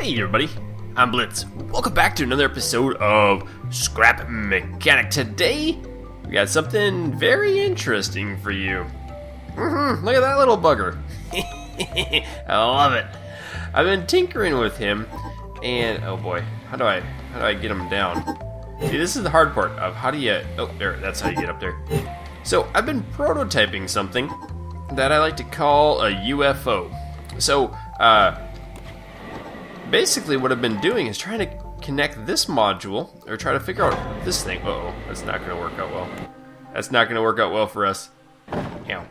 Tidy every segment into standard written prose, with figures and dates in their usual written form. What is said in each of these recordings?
Hey everybody, I'm Blitz. Welcome back to another episode of Scrap Mechanic. Today, we got something very interesting for you. Look at that little bugger. I love it. I've been tinkering with him, and oh boy, how do I get him down? See, this is the hard part of how do you, oh there, that's how you get up there. So I've been prototyping something that I like to call a UFO. So, basically what I've been doing is trying to connect this module, or try to figure out this thing. Uh-oh, that's not going to work out well. That's not going to work out well for us. Ow.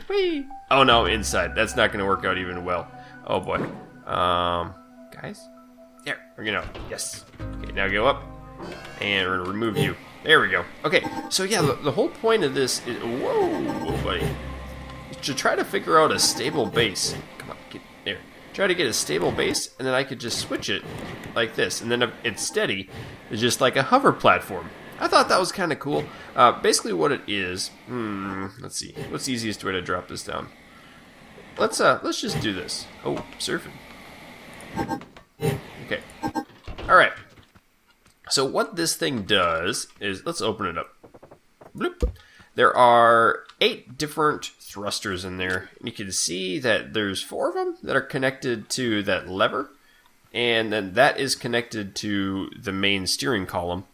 Whee! Oh no, inside. That's not going to work out even well. Oh boy. Guys? There, we're going to, yes. Okay, now go up, and we're going to remove you. There we go. Okay, so yeah, the whole point of this is, whoa, buddy. To try to figure out a stable base. Come on, get there. Try to get a stable base, and then I could just switch it like this, and then if it's steady, it's just like a hover platform. I thought that was kind of cool. Basically what it is, let's see, what's the easiest way to drop this down? Let's just do this. Oh, surfing. Okay. Alright. So what this thing does is, let's open it up. Bloop. There are 8 different thrusters in there. You can see that there's 4 of them that are connected to that lever, and then that is connected to the main steering column.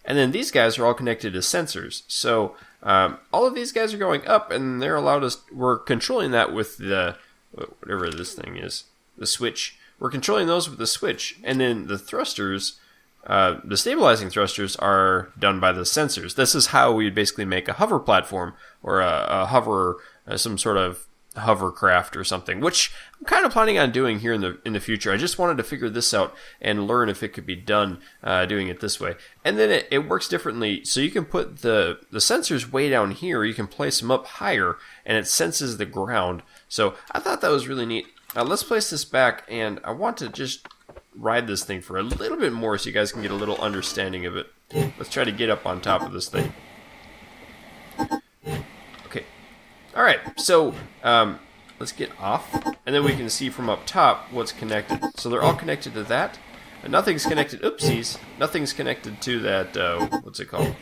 And then these guys are all connected to sensors. So all of these guys are going up, and they're allowed us. We're controlling that with the whatever this thing is, the switch. We're controlling those with the switch, and then the thrusters. The stabilizing thrusters are done by the sensors. This is how we would basically make a hover platform, or a hover, some sort of hovercraft or something, which I'm kind of planning on doing here in the future. I just wanted to figure this out and learn if it could be done doing it this way. And then it works differently. So you can put the sensors way down here. You can place them up higher, and it senses the ground. So I thought that was really neat. Let's place this back, and I want to just ride this thing for a little bit more so you guys can get a little understanding of it. Let's try to get up on top of this thing. Okay. Alright, so let's get off, and then we can see from up top what's connected. So they're all connected to that, and nothing's connected, oopsies, nothing's connected to that, what's it called?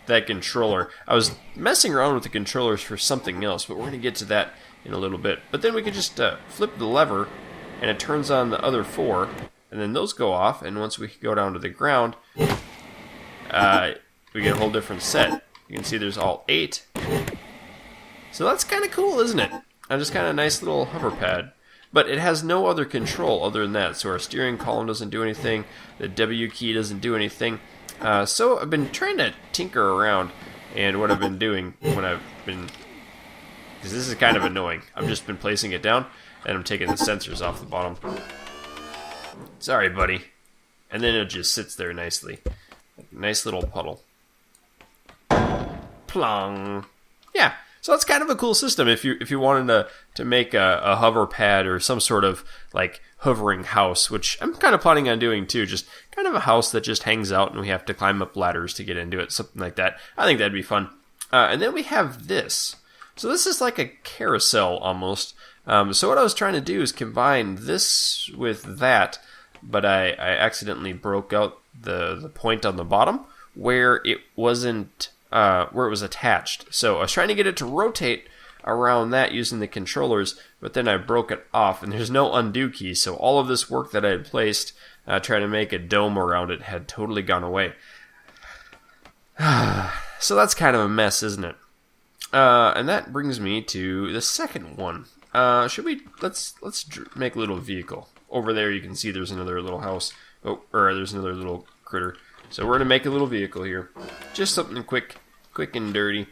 That controller. I was messing around with the controllers for something else, but we're going to get to that in a little bit. But then we can just flip the lever, and it turns on the other 4, and then those go off, and once we go down to the ground, we get a whole different set. You can see there's all 8. So that's kind of cool, isn't it? Just kind of a nice little hover pad. But it has no other control other than that, so our steering column doesn't do anything, the W key doesn't do anything. So I've been trying to tinker around, and what I've been doing when I've been, because this is kind of annoying, I've just been placing it down, and I'm taking the sensors off the bottom. Sorry, buddy. And then it just sits there nicely. Nice little puddle. Plong. Yeah, so that's kind of a cool system if you wanted to make a hover pad or some sort of like hovering house, which I'm kind of planning on doing too. Just kind of a house that just hangs out and we have to climb up ladders to get into it, something like that. I think that'd be fun. And then we have this. So this is like a carousel almost. So what I was trying to do is combine this with that, but I accidentally broke out the point on the bottom where it wasn't, where it was attached. So I was trying to get it to rotate around that using the controllers, but then I broke it off, and there's no undo key, so all of this work that I had placed trying to make a dome around it had totally gone away. So that's kind of a mess, isn't it? And that brings me to the second one. Should we, let's make a little vehicle. Over there you can see there's another little house. Oh, or there's another little critter. So we're going to make a little vehicle here. Just something quick and dirty.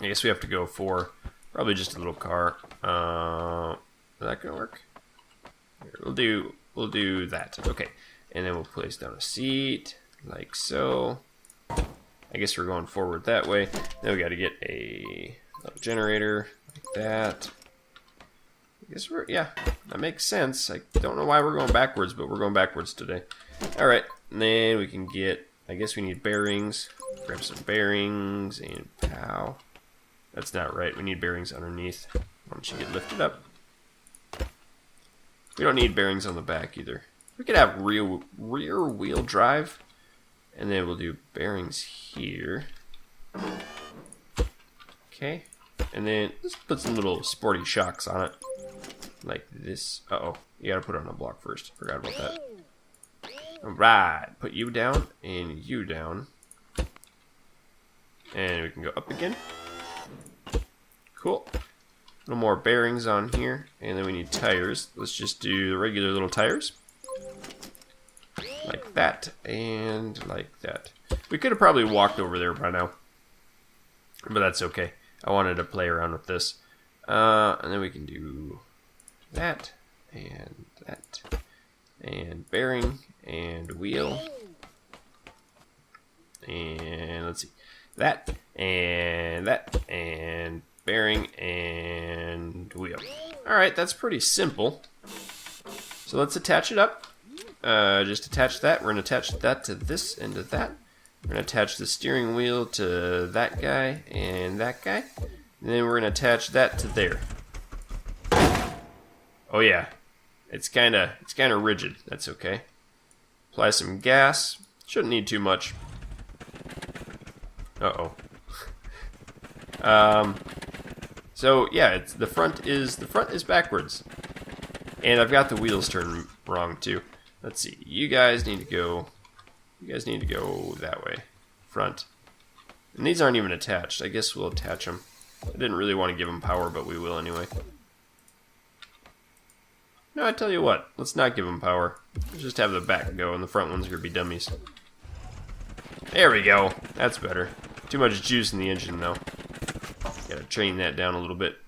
I guess we have to go for probably just a little car. Is that going to work? Here, we'll do that. Okay. And then we'll place down a seat, like so. I guess we're going forward that way. Then we got to get a little generator, like that. I guess yeah, that makes sense. I don't know why we're going backwards, but we're going backwards today. Alright, and then we can get, I guess we need bearings. Grab some bearings, and pow. That's not right, we need bearings underneath. Why don't you get lifted up? We don't need bearings on the back either. We could have rear wheel drive, and then we'll do bearings here. Okay, and then let's put some little sporty shocks on it, like this. Uh-oh, you gotta put it on a block first. Forgot about that. Alright, put you down, and you down. And we can go up again. Cool. A little more bearings on here, and then we need tires. Let's just do the regular little tires. Like that, and like that. We could have probably walked over there by now, but that's okay. I wanted to play around with this. And then we can do that, and bearing, and wheel. And let's see. That, and bearing, and wheel. Alright, that's pretty simple. So let's attach it up. Just attach that. We're going to attach that to this and to that. We're going to attach the steering wheel to that guy and that guy. And then we're going to attach that to there. Oh yeah. It's kind of rigid. That's okay. Apply some gas. Shouldn't need too much. Uh-oh. So yeah, the front is backwards. And I've got the wheels turned wrong too. Let's see. You guys need to go that way. Front. And these aren't even attached. I guess we'll attach them. I didn't really want to give them power, but we will anyway. No, I tell you what. Let's not give them power. Let's just have the back go, and the front ones are going to be dummies. There we go. That's better. Too much juice in the engine, though. Gotta train that down a little bit.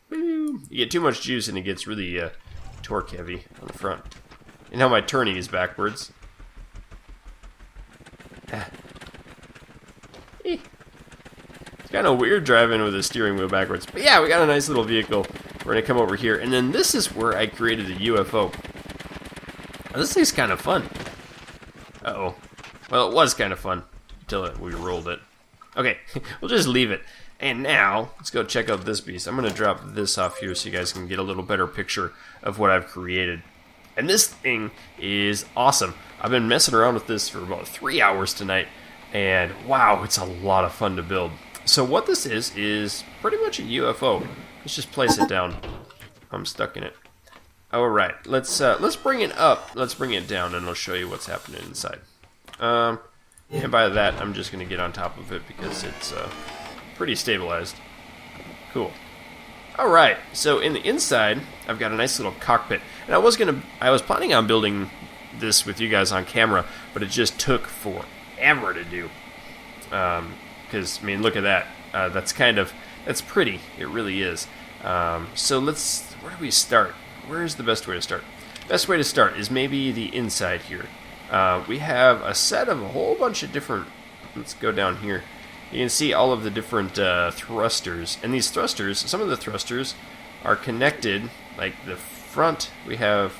Boom. You get too much juice, and it gets really torque heavy on the front. And how my turning is backwards. It's kind of weird driving with the steering wheel backwards. But yeah, we got a nice little vehicle. We're going to come over here. And then this is where I created the UFO. Now, this thing's kind of fun. Uh-oh. Well, it was kind of fun until we rolled it. Okay, we'll just leave it. And now, let's go check out this beast. I'm going to drop this off here so you guys can get a little better picture of what I've created. And this thing is awesome. I've been messing around with this for about 3 hours tonight. And wow, it's a lot of fun to build. So what this is pretty much a UFO. Let's just place it down. I'm stuck in it. Alright, let's bring it up. Let's bring it down and I'll show you what's happening inside. And by that, I'm just going to get on top of it because it's pretty stabilized. Cool. Alright, so in the inside, I've got a nice little cockpit. And I was planning on building this with you guys on camera, but it just took forever to do. Because, I mean, look at that. That's pretty. It really is. So where do we start? Where's the best way to start? Best way to start is maybe the inside here. We have a set of a whole bunch of different, let's go down here. You can see all of the different thrusters. And these thrusters, some of the thrusters are connected, like the front, we have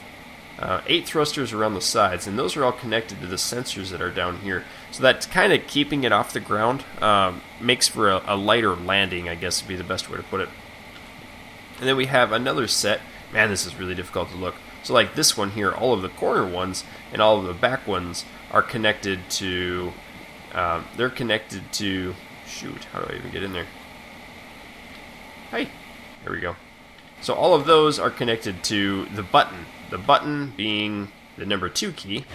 8 thrusters around the sides, and those are all connected to the sensors that are down here. So that's kind of keeping it off the ground, makes for a lighter landing, I guess would be the best way to put it. And then we have another set. Man, this is really difficult to look. So like this one here, all of the corner ones and all of the back ones are connected to, shoot, how do I even get in there? Hi, there we go. So all of those are connected to the button being the number 2 key,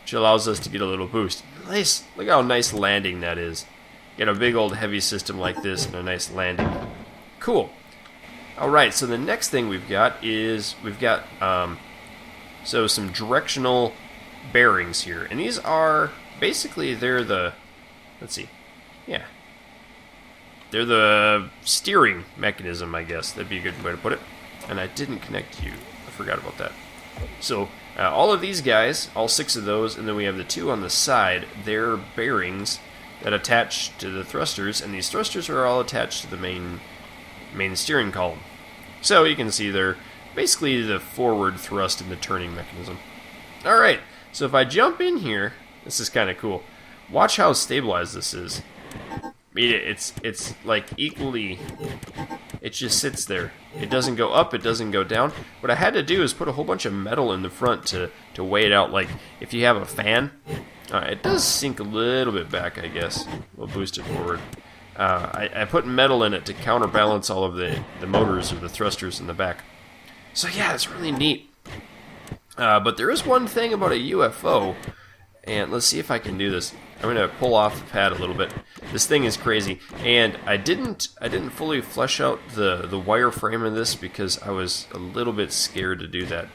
which allows us to get a little boost. Nice, look how nice landing that is. Get a big old heavy system like this and a nice landing. Cool. Alright, so the next thing we've got is, so some directional bearings here. And these are, basically they're the, let's see, yeah. They're the steering mechanism, I guess. That'd be a good way to put it. And I didn't connect you. I forgot about that. So, all of these guys, all 6 of those, and then we have the 2 on the side, they're bearings that attach to the thrusters, and these thrusters are all attached to the main steering column. So you can see they're basically the forward thrust in the turning mechanism. Alright, so if I jump in here, this is kind of cool. Watch how stabilized this is. I mean, it's like equally it just sits there. It doesn't go up, it doesn't go down. What I had to do is put a whole bunch of metal in the front to weigh it out. Like, if you have a fan, it does sink a little bit back, I guess. We'll boost it forward. I put metal in it to counterbalance all of the motors or the thrusters in the back. So yeah, it's really neat. But there is one thing about a UFO, and let's see if I can do this. I'm going to pull off the pad a little bit. This thing is crazy, and I didn't fully flesh out the wireframe of this because I was a little bit scared to do that.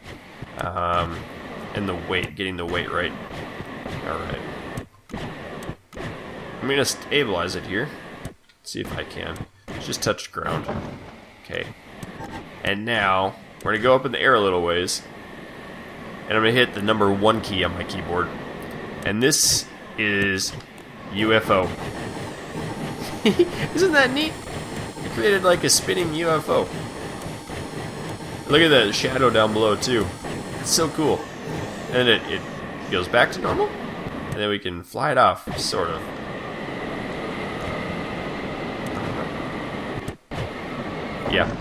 And the weight, getting the weight right. Alright. I'm going to stabilize it here. See if I can. Just touch ground. Okay. And now, we're going to go up in the air a little ways. And I'm going to hit the number 1 key on my keyboard. And this is UFO. Isn't that neat? I created like a spinning UFO. Look at the shadow down below too. It's so cool. And it goes back to normal. And then we can fly it off, sort of. Yeah.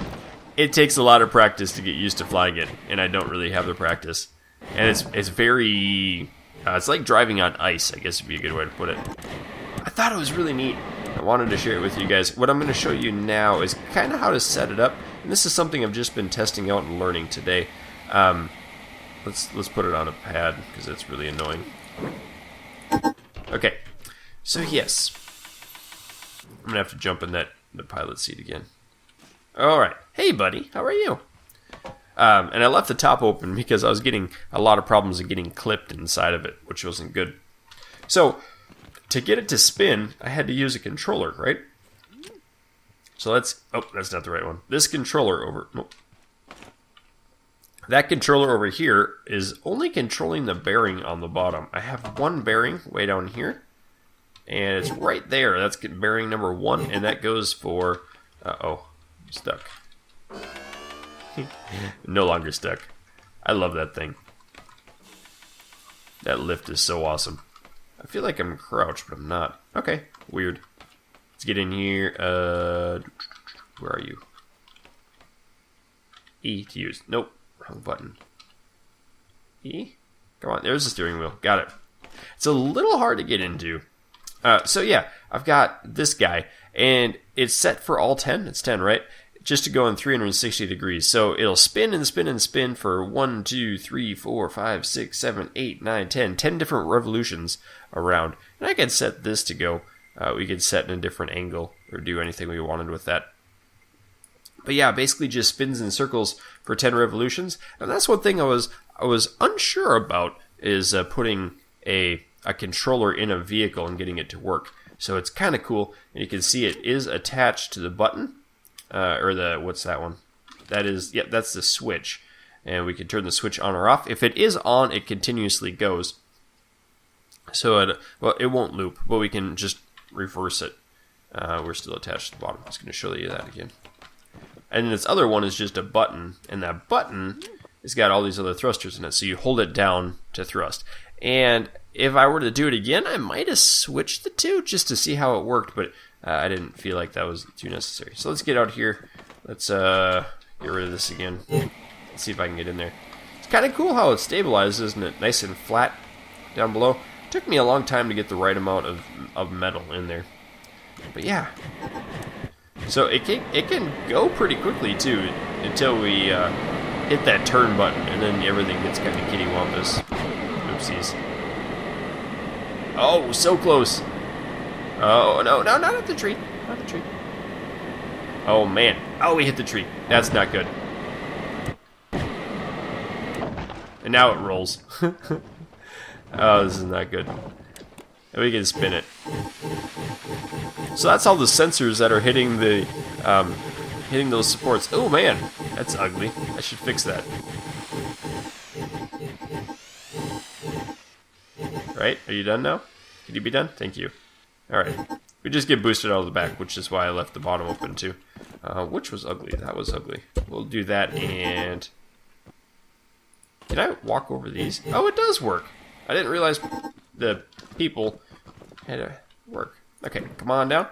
It takes a lot of practice to get used to flying it, and I don't really have the practice. And it's very... it's like driving on ice, I guess would be a good way to put it. I thought it was really neat. I wanted to share it with you guys. What I'm going to show you now is kind of how to set it up. And this is something I've just been testing out and learning today. Let's put it on a pad, because it's really annoying. Okay, so yes. I'm going to have to jump in the pilot seat again. Alright, hey buddy, how are you? And I left the top open because I was getting a lot of problems of getting clipped inside of it, which wasn't good. So, to get it to spin, I had to use a controller, right? So let's... Oh, that's not the right one. This controller over... Nope. That controller over here is only controlling the bearing on the bottom. I have one bearing way down here, and it's right there. That's bearing number 1, and that goes for... Uh-oh, I'm stuck. No longer stuck. I love that thing. That lift is so awesome. I feel like I'm crouched, but I'm not. Okay, weird. Let's get in here. Where are you? E to use. Nope, wrong button. E? Come on, there's the steering wheel. Got it. It's a little hard to get into. So yeah, I've got this guy, and it's set for all 10. It's 10, right? Just to go in 360 degrees. So it'll spin and spin and spin for 1, 2, 3, 4, 5, 6, 7, 8, 9, 10. 10 different revolutions around. And I could set this to go. We could set in a different angle or do anything we wanted with that. But yeah, basically just spins in circles for 10 revolutions. And that's one thing I was unsure about is putting a controller in a vehicle and getting it to work. So it's kind of cool. And you can see it is attached to the button. Or the, what's that one? That is, yeah, that's the switch. And we can turn the switch on or off. If it is on, it continuously goes. So, well, it won't loop, but we can just reverse it. We're still attached to the bottom. I'm just going to show you that again. And this other one is just a button. And that button has got all these other thrusters in it. So you hold it down to thrust. And if I were to do it again, I might have switched the two just to see how it worked. But I didn't feel like that was too necessary. So let's get out here. Let's get rid of this again. Let's see if I can get in there. It's kind of cool how it stabilizes, isn't it? Nice and flat down below. It took me a long time to get the right amount of metal in there. But yeah. So it can go pretty quickly too until we hit that turn button, and then everything gets kind of kittywampus. Oopsies. Oh, so close. Oh, no, not at the tree. Not the tree. Oh, man. Oh, we hit the tree. That's not good. And now it rolls. Oh, this is not good. And we can spin it. So that's all the sensors that are hitting the hitting those supports. Oh, man. That's ugly. I should fix that. Right? Are you done now? Can you be done? Thank you. Alright, we just get boosted out of the back, which is why I left the bottom open too. Which was ugly. That was ugly. We'll do that, and... Can I walk over these? Oh, it does work. I didn't realize the people had to work. Okay, come on down.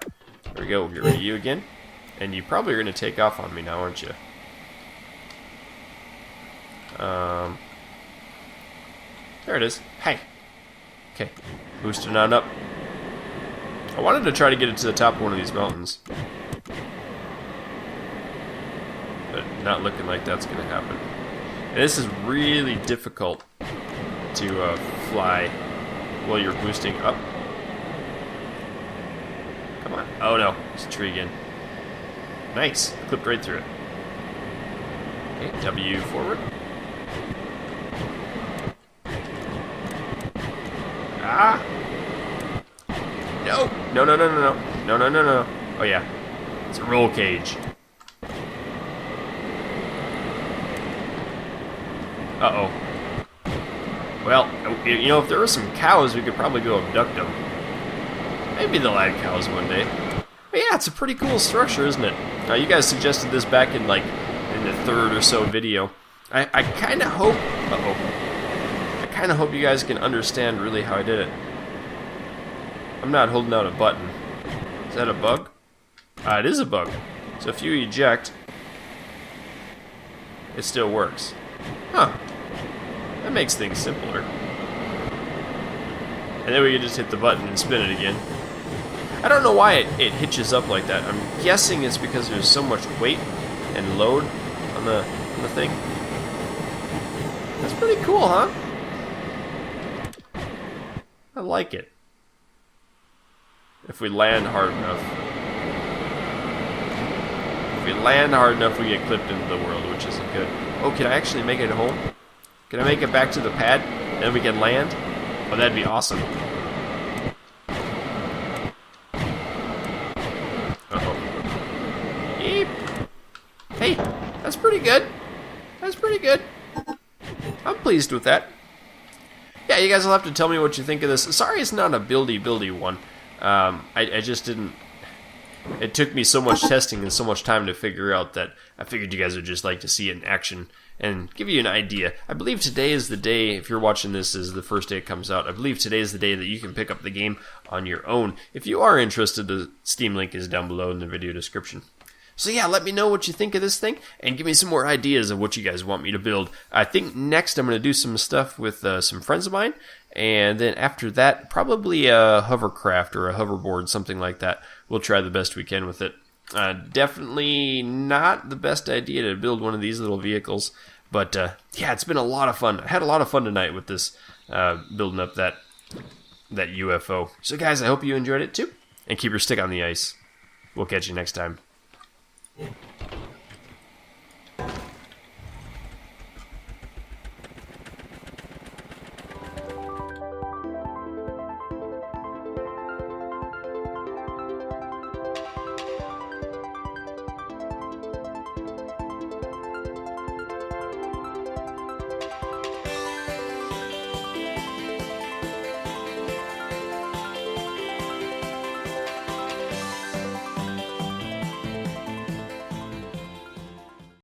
There we go. We'll get rid of you again. And you probably are going to take off on me now, aren't you? There it is. Hey. Okay. Boosting on up. I wanted to try to get it to the top of one of these mountains. But not looking like that's going to happen. And this is really difficult to fly while you're boosting up. Come on. Oh no, it's a tree again. Nice. Clipped right through it. Okay, W forward. Ah! No! No, no, no, no, no. No, no, no, no. Oh yeah. It's a roll cage. Uh-oh. Well, you know, if there were some cows, we could probably go abduct them. Maybe they'll add cows one day. But yeah, it's a pretty cool structure, isn't it? You guys suggested this back in, like, in the third or so video. I kind of hope... Uh-oh. I kind of hope you guys can understand really how I did it. I'm not holding out a button. Is that a bug? It is a bug. So if you eject, it still works. Huh. That makes things simpler. And then we can just hit the button and spin it again. I don't know why it hitches up like that. I'm guessing it's because there's so much weight and load on the thing. That's pretty cool, huh? I like it. If we land hard enough. If we land hard enough, we get clipped into the world, which isn't good. Oh, can I actually make it home? Can I make it back to the pad, and then we can land? Oh, that'd be awesome. Uh-oh. Yeep. Hey, that's pretty good. That's pretty good. I'm pleased with that. Yeah, you guys will have to tell me what you think of this. Sorry it's not a buildy one. I just didn't... It took me so much testing and so much time to figure out that I figured you guys would just like to see it in action and give you an idea. I believe today is the day, if you're watching this is the first day it comes out, I believe today is the day that you can pick up the game on your own. If you are interested, the Steam link is down below in the video description. So yeah, let me know what you think of this thing, and give me some more ideas of what you guys want me to build. I think next I'm going to do some stuff with some friends of mine, and then after that, probably a hovercraft or a hoverboard, something like that. We'll try the best we can with it. Definitely not the best idea to build one of these little vehicles, but yeah, it's been a lot of fun. I had a lot of fun tonight with this, building up that UFO. So guys, I hope you enjoyed it too, and keep your stick on the ice. We'll catch you next time.